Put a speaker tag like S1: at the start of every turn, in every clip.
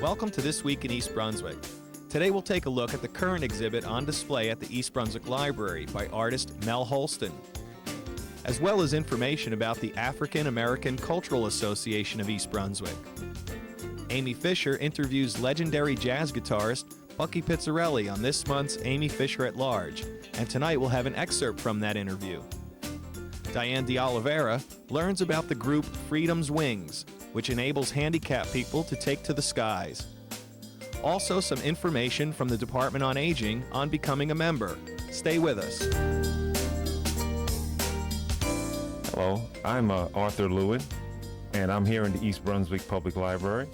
S1: Welcome to This Week in East Brunswick. Today we'll take a look at the current exhibit on display at the East Brunswick Library by artist Mel Holston, as well as information about the African American Cultural Association of East Brunswick. Amy Fisher interviews legendary jazz guitarist Bucky Pizzarelli on this month's Amy Fisher at Large, and tonight we'll have an excerpt from that interview. Diane de Oliveira learns about the group Freedom's Wings, which enables handicapped people to take to the skies. Also, some information from the Department on Aging on becoming a member. Stay with us.
S2: Hello, I'm Arthur Lewin, and I'm here in the East Brunswick Public Library,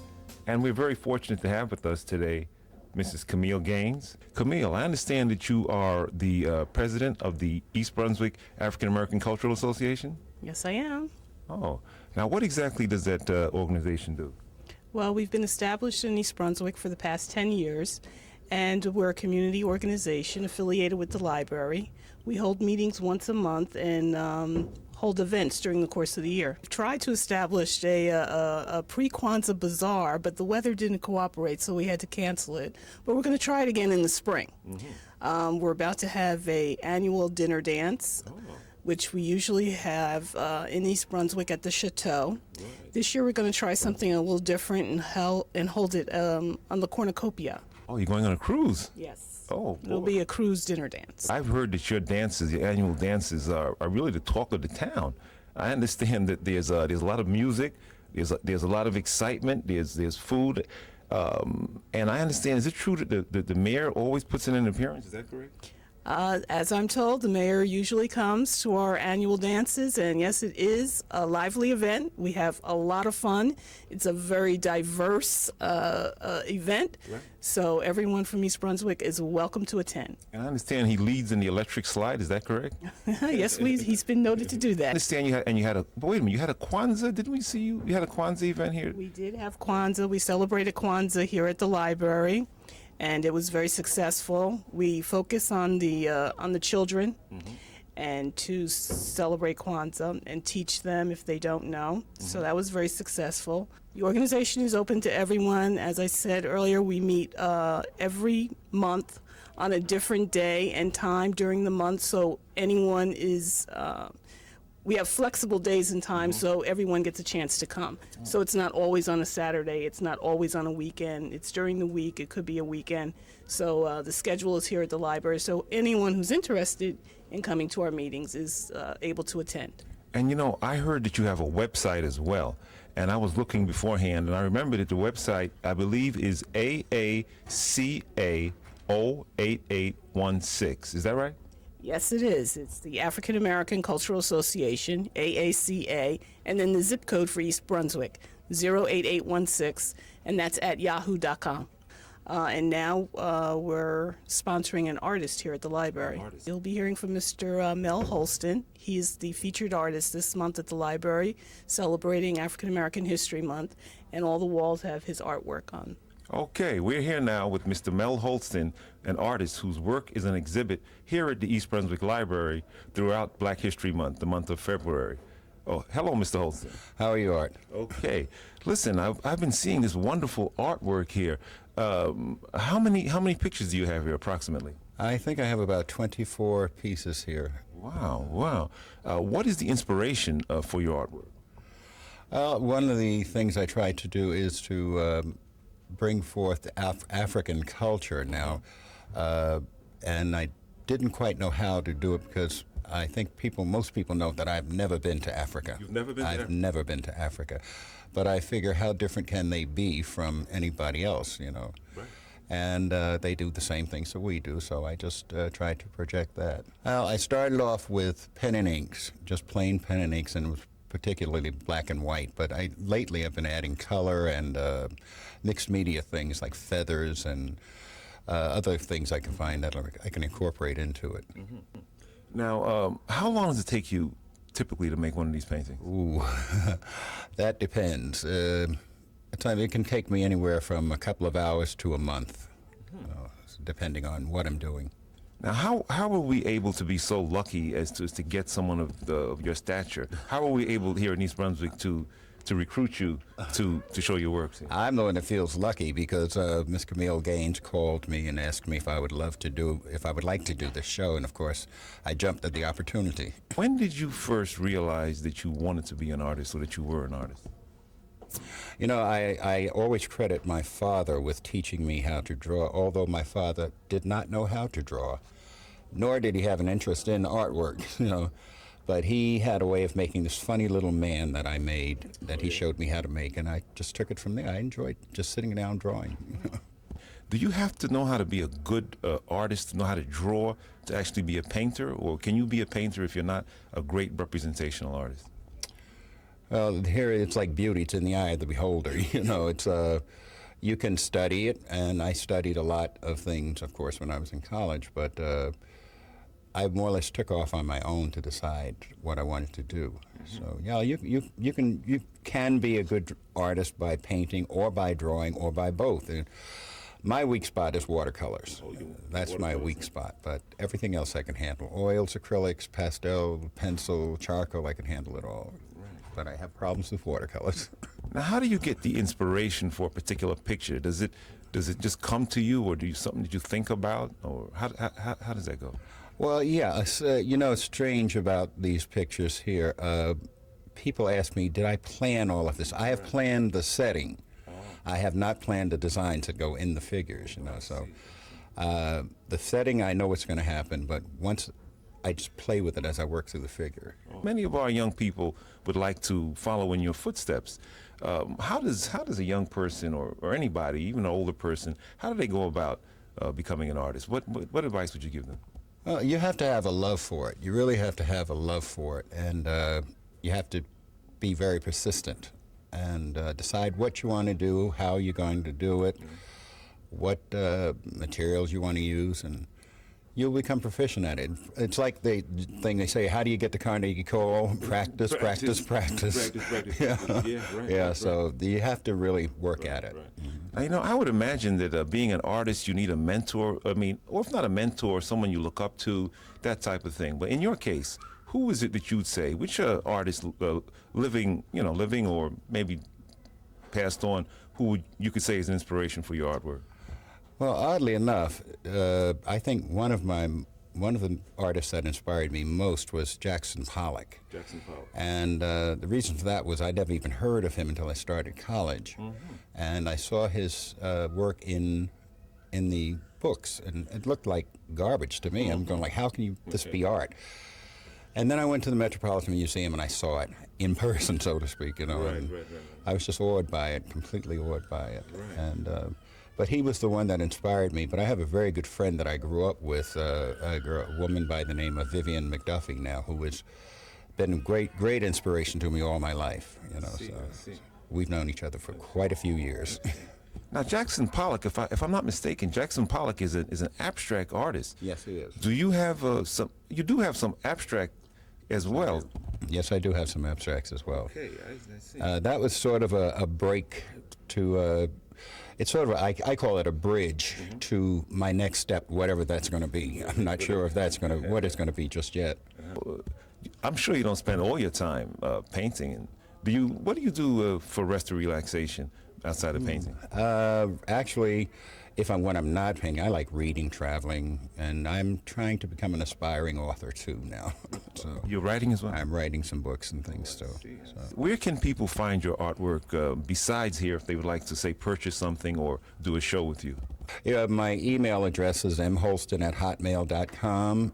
S2: and we're very fortunate to have with us today Mrs. Camille Gaines. Camille, I understand that you are the president of the East Brunswick African American Cultural Association?
S3: Yes, I am.
S2: Oh, now what exactly does that organization do?
S3: Well, we've been established in East Brunswick for the past 10 years, and we're a community organization affiliated with the library. We hold meetings once a month and hold events during the course of the year. We've tried to establish a pre-Kwanzaa bazaar, but the weather didn't cooperate, so we had to cancel it. But we're going to try it again in the spring. Mm-hmm. We're about to have an annual dinner dance. Oh. Which we usually have in East Brunswick at the Chateau. Right. This year we're going to try something a little different and hold it on the cornucopia.
S2: Oh, you're going on a cruise?
S3: Yes.
S2: Oh, boy.
S3: It'll be a cruise dinner dance.
S2: I've heard that your dances, your annual dances, are really the talk of the town. I understand that there's a lot of music, there's a lot of excitement, there's food, and I understand, is it true that the mayor always puts in an appearance? Is that correct?
S3: As I'm told, the mayor usually comes to our annual dances, and yes, it is a lively event. We have a lot of fun. It's a very diverse event, right. So everyone from East Brunswick is welcome to attend.
S2: And I understand he leads in the electric slide. Is that correct?
S3: Yes, he's been noted to do that. I
S2: understand you had a wait a minute, you had a Kwanzaa? Didn't we see you? You had a Kwanzaa event here?
S3: We did have Kwanzaa. We celebrated Kwanzaa here at the library. And it was very successful. We focus on the children, mm-hmm. and to celebrate Kwanzaa and teach them if they don't know. Mm-hmm. So that was very successful. The organization is open to everyone. As I said earlier, we meet every month on a different day and time during the month, so anyone is... we have flexible days and times, so everyone gets a chance to come. So it's not always on a Saturday. It's not always on a weekend. It's during the week. It could be a weekend. So the schedule is here at the library. So anyone who's interested in coming to our meetings is able to attend.
S2: And you know, I heard that you have a website as well. And I was looking beforehand, and I remember that the website, I believe, is AACA 08816. Is that right?
S3: Yes, it is. It's the African American Cultural Association, AACA, and then the zip code for East Brunswick, 08816, and that's at yahoo.com. And now we're sponsoring an artist here at the library. You'll be hearing from Mr. Mel Holston. He's the featured artist this month at the library, celebrating African American History Month, and all the walls have his artwork on.
S2: Okay, we're here now with Mr. Mel Holston, an artist whose work is an exhibit here at the East Brunswick Library throughout Black History Month, the month of February. Oh, hello, Mr. Holston.
S4: How are you, Art?
S2: Okay. Listen, I've been seeing this wonderful artwork here. How many pictures do you have here, approximately?
S4: I think I have about 24 pieces here.
S2: Wow, wow. What is the inspiration for your artwork?
S4: One of the things I try to do is to bring forth African culture now, and I didn't quite know how to do it because I think most people know that I've never been to Africa.
S2: You've never been to Africa?
S4: I've never been to Africa, but I figure how different can they be from anybody else, you know? Right. And they do the same things that we do, so I just tried to project that. Well, I started off with pen and inks, just plain pen and inks, and it was particularly black and white, but lately I've been adding color and mixed media things like feathers and other things I can find that I can incorporate into it.
S2: Mm-hmm. Now, how long does it take you typically to make one of these paintings?
S4: Ooh, that depends. It can take me anywhere from a couple of hours to a month, depending on what I'm doing.
S2: Now, how are we able to be so lucky as to get someone of your stature? How are we able here in East Brunswick to to recruit you to show your work?
S4: I'm the one that feels lucky because Miss Camille Gaines called me and asked me if I would like to do this show, and of course, I jumped at the opportunity.
S2: When did you first realize that you wanted to be an artist or that you were an artist?
S4: You know, I always credit my father with teaching me how to draw, although my father did not know how to draw, nor did he have an interest in artwork, you know. But he had a way of making this funny little man that I made that he showed me how to make, and I just took it from there. I enjoyed just sitting down drawing.
S2: Do you have to know how to be a good artist, to know how to draw, to actually be a painter? Or can you be a painter if you're not a great representational artist?
S4: Well, here it's like beauty. It's in the eye of the beholder. You know, it's you can study it, and I studied a lot of things, of course, when I was in college, but I more or less took off on my own to decide what I wanted to do. So yeah, you can be a good artist by painting or by drawing or by both. My weak spot is watercolors. That's my weak spot, but everything else I can handle. Oils, acrylics, pastel, pencil, charcoal, I can handle it all. But I have problems with watercolors.
S2: Now, how do you get the inspiration for a particular picture? Does it just come to you, or do you something that you think about, or how does that go?
S4: Well, yeah, you know, it's strange about these pictures here. People ask me, did I plan all of this? I have planned the setting. I have not planned the designs that go in the figures, you know. So the setting, I know what's going to happen, but once I just play with it as I work through the figure.
S2: Many of our young people would like to follow in your footsteps. How does a young person or anybody, even an older person, how do they go about becoming an artist? What advice would you give them?
S4: Well, you have to have a love for it. You really have to have a love for it, and you have to be very persistent and decide what you want to do, how you're going to do it, what materials you want to use, and you'll become proficient at it. It's like the thing they say, how do you get the Carnegie call? Practice. Yeah, so you have to really work at it.
S2: Now, you know, I would imagine that being an artist, you need a mentor, or if not a mentor, someone you look up to, that type of thing. But in your case, who is it that you'd say, which artist living or maybe passed on, who you could say is an inspiration for your artwork?
S4: Well, oddly enough, I think one of the artists that inspired me most was Jackson Pollock. And the reason for that was I'd never even heard of him until I started college. And I saw his work in the books, and it looked like garbage to me. I'm going like, how can this be art? And then I went to the Metropolitan Museum and I saw it in person, so to speak, you know. I was just awed by it, completely awed by it. And but he was the one that inspired me. But I have a very good friend that I grew up with, a woman by the name of Vivian McDuffie now, who has been a great inspiration to me all my life. You know, so we've known each other for quite a few years.
S2: Now, Jackson Pollock, if I'm not mistaken, Jackson Pollock is an abstract artist.
S4: Yes, he is.
S2: Do you have some? You do have some abstract as well.
S4: Yes, I do have some abstracts as well.
S2: Okay, I see.
S4: That was sort of a break to. It's sort of I call it a bridge to my next step, whatever that's going to be. I'm not sure if that's going to what it's going to be just yet.
S2: I'm sure you don't spend all your time painting. And what do you do for rest or relaxation outside of painting?
S4: Actually, when I'm not painting, I like reading, traveling, and I'm trying to become an aspiring author too now. So
S2: you're writing as well?
S4: I'm writing some books and things still. So.
S2: Where can people find your artwork besides here if they would like to, say, purchase something or do a show with you?
S4: Yeah, my email address is mholston@hotmail.com.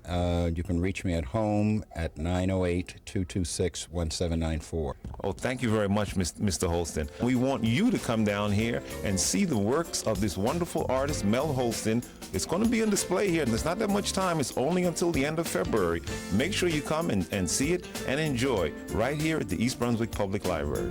S4: You can reach me at home at 908-226-1794.
S2: Oh, thank you very much, Mr. Holston. We want you to come down here and see the works of this wonderful artist, Mel Holston. It's going to be on display here, and there's not that much time. It's only until the end of February. Make sure you come and see it and enjoy right here at the East Brunswick Public Library.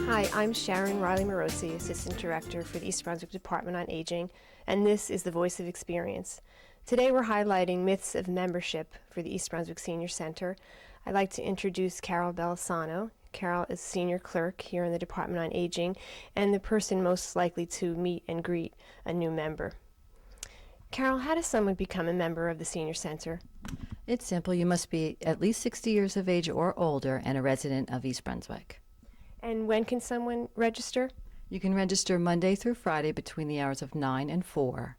S5: Hi, I'm Sharon Riley Morosi, Assistant Director for the East Brunswick Department on Aging, and this is the Voice of Experience. Today we're highlighting myths of membership for the East Brunswick Senior Center. I'd like to introduce Carol Belisano. Carol is senior clerk here in the Department on Aging and the person most likely to meet and greet a new member. Carol, how does someone become a member of the Senior Center?
S6: It's simple. You must be at least 60 years of age or older and a resident of East Brunswick.
S5: And when can someone register?
S6: You can register Monday through Friday between the hours of 9 and 4,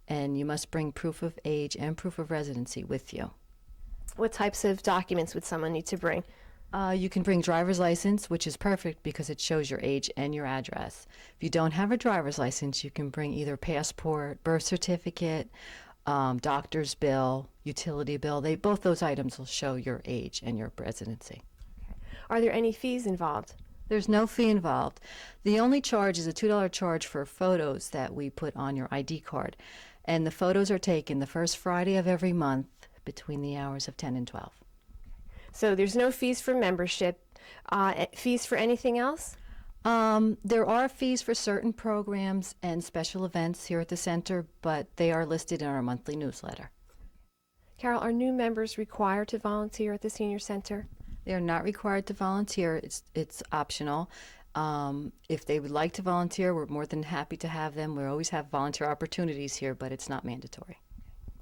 S6: and you must bring proof of age and proof of residency with you.
S5: What types of documents would someone need to bring?
S6: You can bring driver's license, which is perfect because it shows your age and your address. If you don't have a driver's license, you can bring either passport, birth certificate, doctor's bill, utility bill. Both those items will show your age and your residency.
S5: Are there any fees involved?
S6: There's no fee involved. The only charge is a $2 charge for photos that we put on your ID card. And the photos are taken the first Friday of every month between the hours of 10 and 12.
S5: So there's no fees for membership. Fees for anything else?
S6: There are fees for certain programs and special events here at the center, but they are listed in our monthly newsletter.
S5: Carol, are new members required to volunteer at the Senior Center?
S6: They are not required to volunteer. It's optional. If they would like to volunteer, we're more than happy to have them. We always have volunteer opportunities here, but it's not mandatory.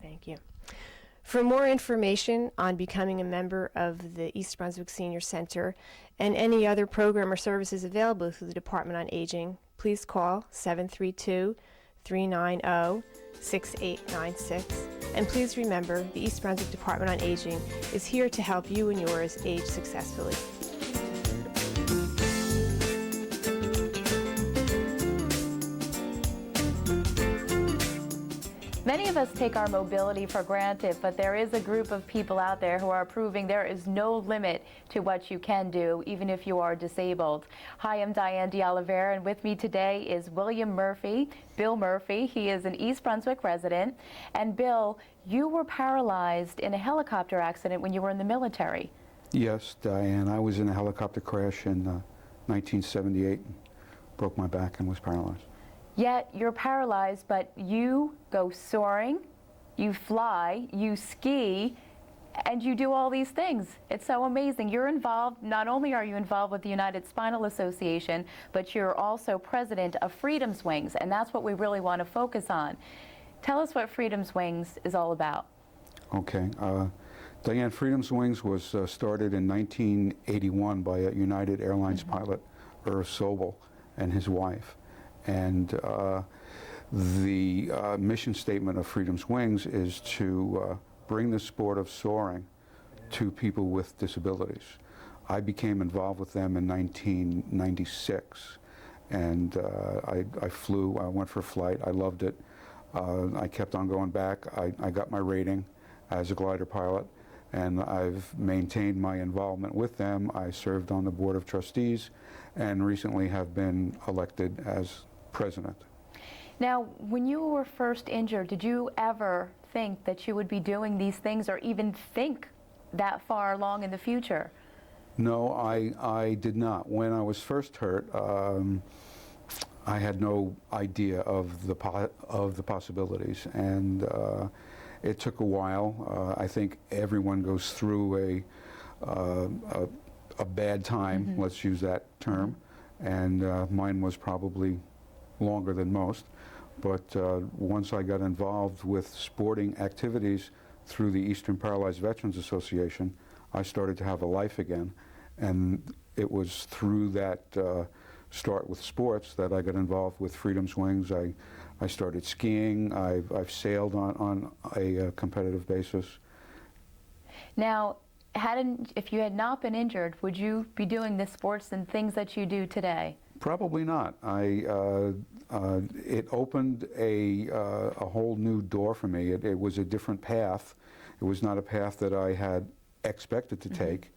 S5: Thank you. For more information on becoming a member of the East Brunswick Senior Center and any other program or services available through the Department on Aging, please call 732-390-6896. And please remember, the East Brunswick Department on Aging is here to help you and yours age successfully.
S7: Many of us take our mobility for granted, but there is a group of people out there who are proving there is no limit to what you can do, even if you are disabled. Hi, I'm Diane DeOliveira, and with me today is William Murphy, Bill Murphy. He is an East Brunswick resident. And Bill, you were paralyzed in a helicopter accident when you were in the military.
S8: Yes, Diane. I was in a helicopter crash in 1978, broke my back and was paralyzed.
S7: Yet you're paralyzed, but you go soaring, you fly, you ski, and you do all these things. It's so amazing. You're involved, not only are you involved with the United Spinal Association, but you're also president of Freedom's Wings, and that's what we really want to focus on. Tell us what Freedom's Wings is all about.
S8: Okay. Diane, Freedom's Wings was started in 1981 by a United Airlines pilot, Irv Sobel, and his wife. And the mission statement of Freedom's Wings is to bring the sport of soaring to people with disabilities. I became involved with them in 1996, and I flew. I went for a flight. I loved it. I kept on going back. I got my rating as a glider pilot, and I've maintained my involvement with them. I served on the Board of Trustees and recently have been elected as president.
S7: Now, when you were first injured, did you ever think that you would be doing these things or even think that far along in the future?
S8: No, I did not. When I was first hurt, I had no idea of the possibilities, and it took a while. I think everyone goes through a bad time, let's use that term, and mine was probably longer than most. But once I got involved with sporting activities through the Eastern Paralyzed Veterans Association, I started to have a life again. And it was through that start with sports that I got involved with Freedom's Wings. I started skiing. I've sailed on a competitive basis.
S7: Now, if you had not been injured, would you be doing the sports and things that you do today?
S8: Probably not. It opened a whole new door for me. It was a different path. It was not a path that I had expected to take.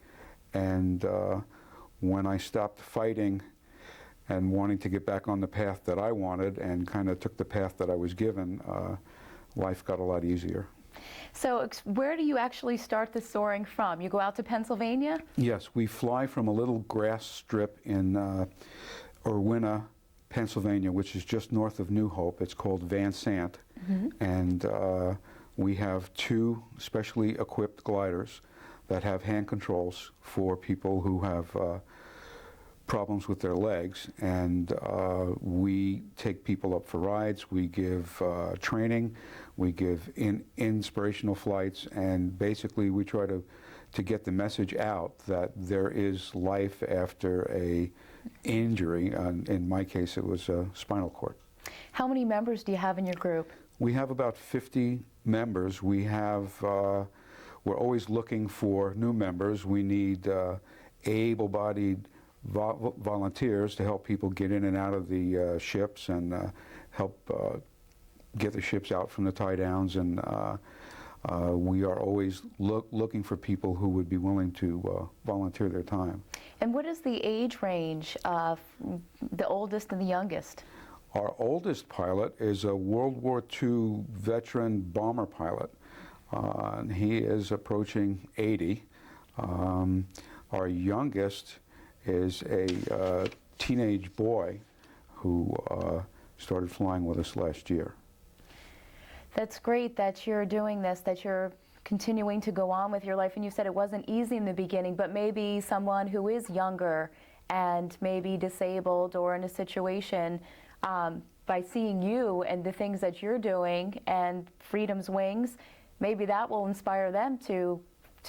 S8: And when I stopped fighting and wanting to get back on the path that I wanted and kind of took the path that I was given, life got a lot easier.
S7: So where do you actually start the soaring from? You go out to Pennsylvania?
S8: Yes, we fly from a little grass strip in Orwina, Pennsylvania, which is just north of New Hope. It's called Van Sant. And we have two specially equipped gliders that have hand controls for people who have problems with their legs, and we take people up for rides, we give training, we give inspirational flights, and basically we try to get the message out that there is life after a injury. In my case, it was a spinal cord.
S7: How many members do you have in your group?
S8: We have about 50 members. We have, we're always looking for new members. We need able-bodied volunteers to help people get in and out of the ships and help get the ships out from the tie downs, and we are always looking for people who would be willing to volunteer their time.
S7: And what is the age range of the oldest and the youngest?
S8: Our oldest pilot is a World War II veteran bomber pilot. And he is approaching 80. Our youngest is a teenage boy who started flying with us last year.
S7: That's great that you're doing this, that you're continuing to go on with your life. And you said it wasn't easy in the beginning, but maybe someone who is younger and maybe disabled or in a situation, by seeing you and the things that you're doing and Freedom's Wings, maybe that will inspire them to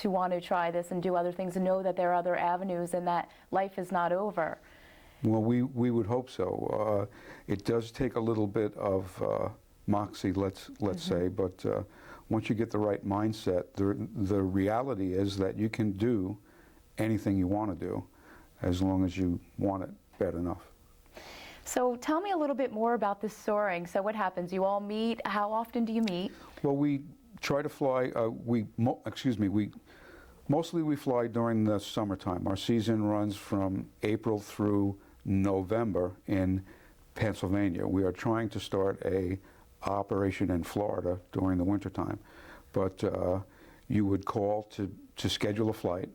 S7: want to try this and do other things and know that there are other avenues and that life is not over.
S8: Well, we would hope so. It does take a little bit of moxie, let's say, but once you get the right mindset, the reality is that you can do anything you want to do as long as you want it bad enough.
S7: So tell me a little bit more about this soaring. So what happens? You all meet? How often do you meet?
S8: Well, we try to fly, mostly we fly during the summertime. Our season runs from April through November in Pennsylvania. We are trying to start a operation in Florida during the wintertime. But you would call to schedule a flight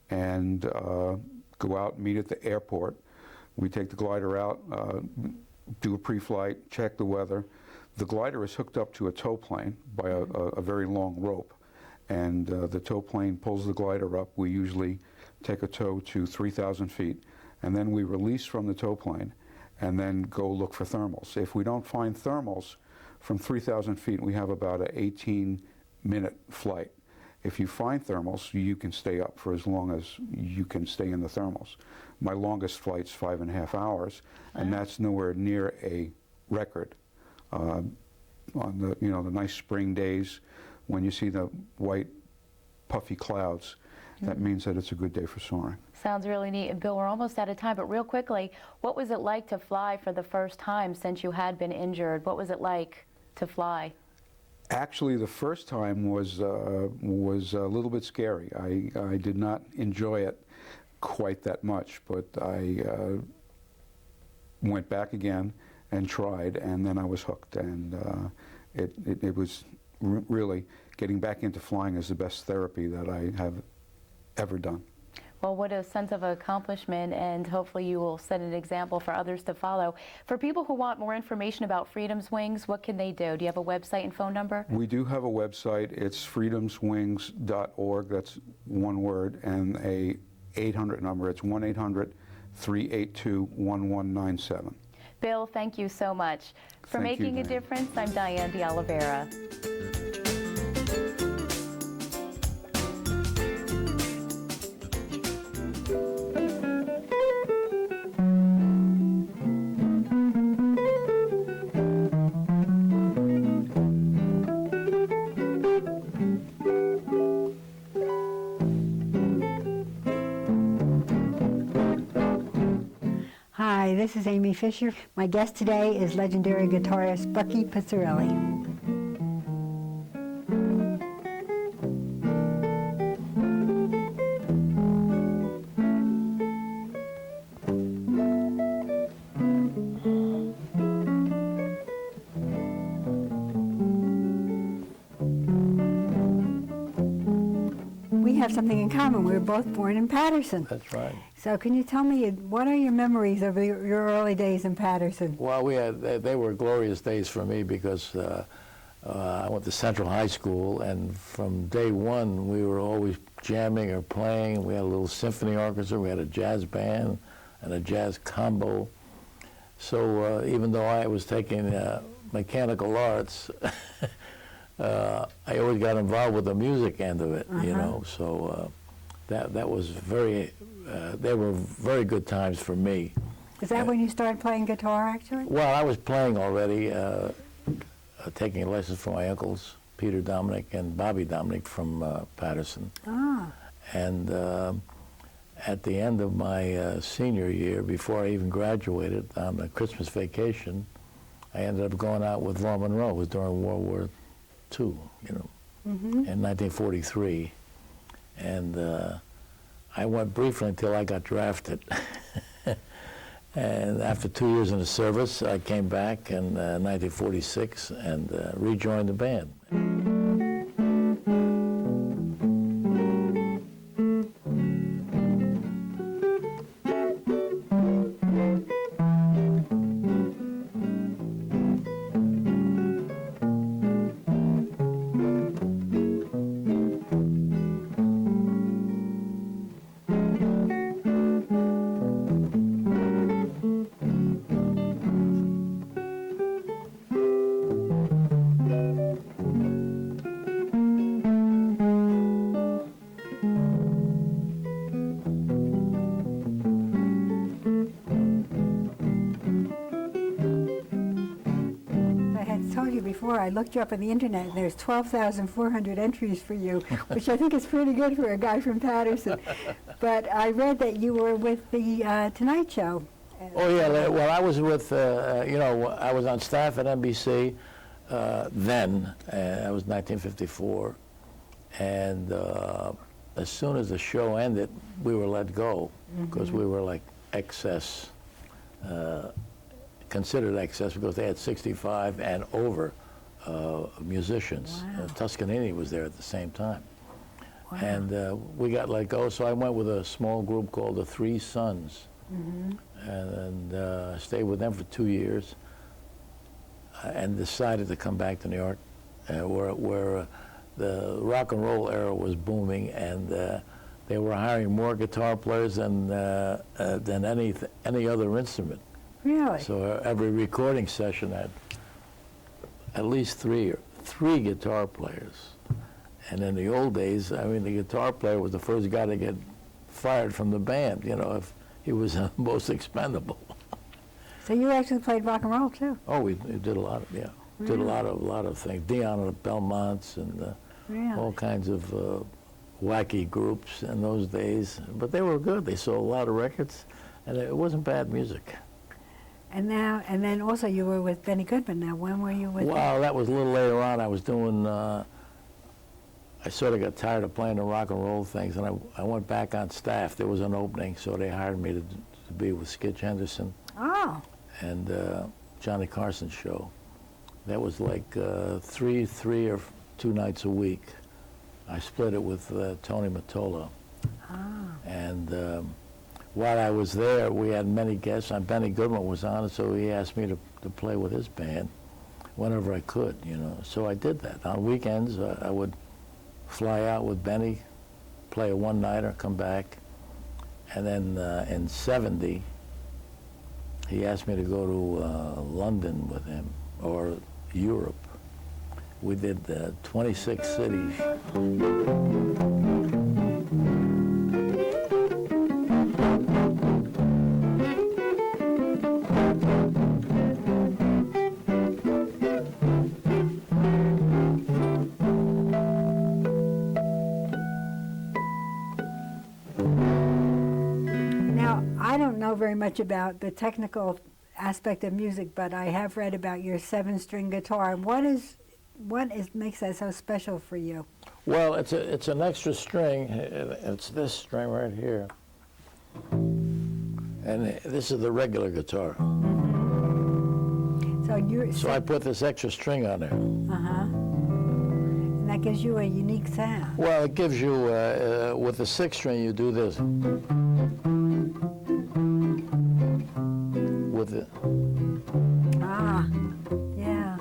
S8: and go out and meet at the airport. We take the glider out, do a pre-flight, check the weather. The glider is hooked up to a tow plane by a very long rope, and the tow plane pulls the glider up. We usually take a tow to 3,000 feet, and then we release from the tow plane and then go look for thermals. If we don't find thermals from 3,000 feet, we have about an 18-minute flight. If you find thermals, you can stay up for as long as you can stay in the thermals. My longest flight's 5.5 hours, and that's nowhere near a record. On the the nice spring days, when you see the white puffy clouds, that means that it's a good day for soaring.
S7: Sounds really neat. And Bill, we're almost out of time, but real quickly, what was it like to fly for the first time since you had been injured? What was it like to fly?
S8: Actually, the first time was a little bit scary. I did not enjoy it quite that much, but I went back again and tried, and then I was hooked. And it was really, getting back into flying is the best therapy that I have ever done.
S7: Well, what a sense of accomplishment, and hopefully you will set an example for others to follow. For people who want more information about Freedom's Wings, what can they do? Do you have a website and phone number?
S8: We do have a website. It's freedomswings.org. That's one word, and a 800 number. It's 1-800-382-1197.
S7: Bill, thank you so much. For
S8: Thank you,
S7: Making a
S8: Diane.
S7: Difference, I'm Diane de Oliveira.
S9: Hi, this is Amy Fisher. My guest today is legendary guitarist Bucky Pizzarelli. We have something in common. We were both born in Patterson.
S10: That's right.
S9: So can you tell me, what are your memories of your early days in Patterson?
S10: Well, they were glorious days for me because I went to Central High School, and from day one, we were always jamming or playing. We had a little symphony orchestra, we had a jazz band, and a jazz combo. So even though I was taking mechanical arts, I always got involved with the music end of it, you know. So that was very, they were very good times for me.
S9: Is that when you started playing guitar, actually?
S10: Well, I was playing already, taking lessons from my uncles, Peter Dominic and Bobby Dominic from Patterson.
S9: Ah.
S10: And at the end of my senior year, before I even graduated, on a Christmas vacation, I ended up going out with Law Monroe. It was during World War II, you know, in 1943. And I went briefly until I got drafted. And after 2 years in the service, I came back in 1946 and rejoined the band.
S9: I looked you up on the internet, and there's 12,400 entries for you, which I think is pretty good for a guy from Patterson. But I read that you were with the Tonight Show.
S10: Oh yeah, well I was with, you know, I was on staff at NBC then, that was 1954, and as soon as the show ended, we were let go, because we were like excess, considered excess, because they had 65 and over musicians.
S9: Wow.
S10: Toscanini was there at the same time. Wow. And we got let go, so I went with a small group called the Three Sons, and stayed with them for 2 years, and decided to come back to New York, where the rock and roll era was booming, and they were hiring more guitar players than any other instrument.
S9: Really?
S10: So every recording session had at least three guitar players. And in the old days, I mean, the guitar player was the first guy to get fired from the band, you know, if he was most expendable.
S9: So you actually played rock and roll too?
S10: Oh, we did a lot of, yeah. Did a lot of things. Dion and the Belmonts and all kinds of wacky groups in those days. But they were good. They sold a lot of records, and it wasn't bad music.
S9: And then also you were with Benny Goodman. Now, when were you with
S10: Well, that was a little later on. I was doing, I sort of got tired of playing the rock and roll things, and I went back on staff. There was an opening, so they hired me to be with Skitch Henderson.
S9: Oh.
S10: And Johnny Carson's show. That was like three or 2 nights a week. I split it with Tony Mottola. And while I was there, we had many guests, and Benny Goodman was on it, so he asked me to play with his band whenever I could, you know. So I did that. On weekends, I would fly out with Benny, play a one-nighter, come back, and then in '70, he asked me to go to London with him, or Europe. We did 26 cities.
S9: Very much about the technical aspect of music, but I have read about your 7-string guitar. What makes that so special for you?
S10: Well, it's an extra string. It's this string right here, and this is the regular guitar. So I put this extra string on there.
S9: And that gives you a unique sound.
S10: Well, it gives you with the 6th string you do this. With it.
S9: Yeah.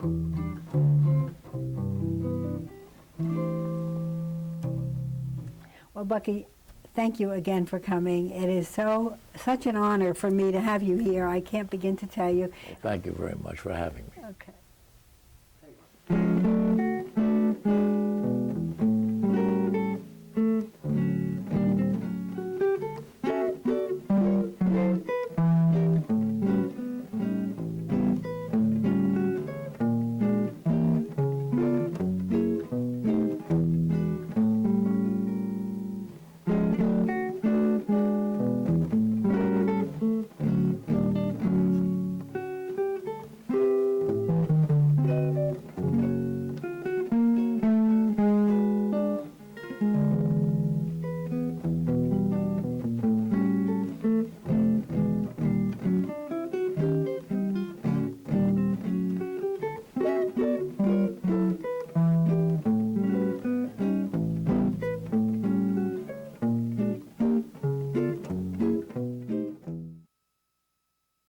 S9: Bucky, thank you again for coming. It is such an honor for me to have you here. I can't begin to tell you.
S10: Well, thank you very much for having me.
S9: Okay.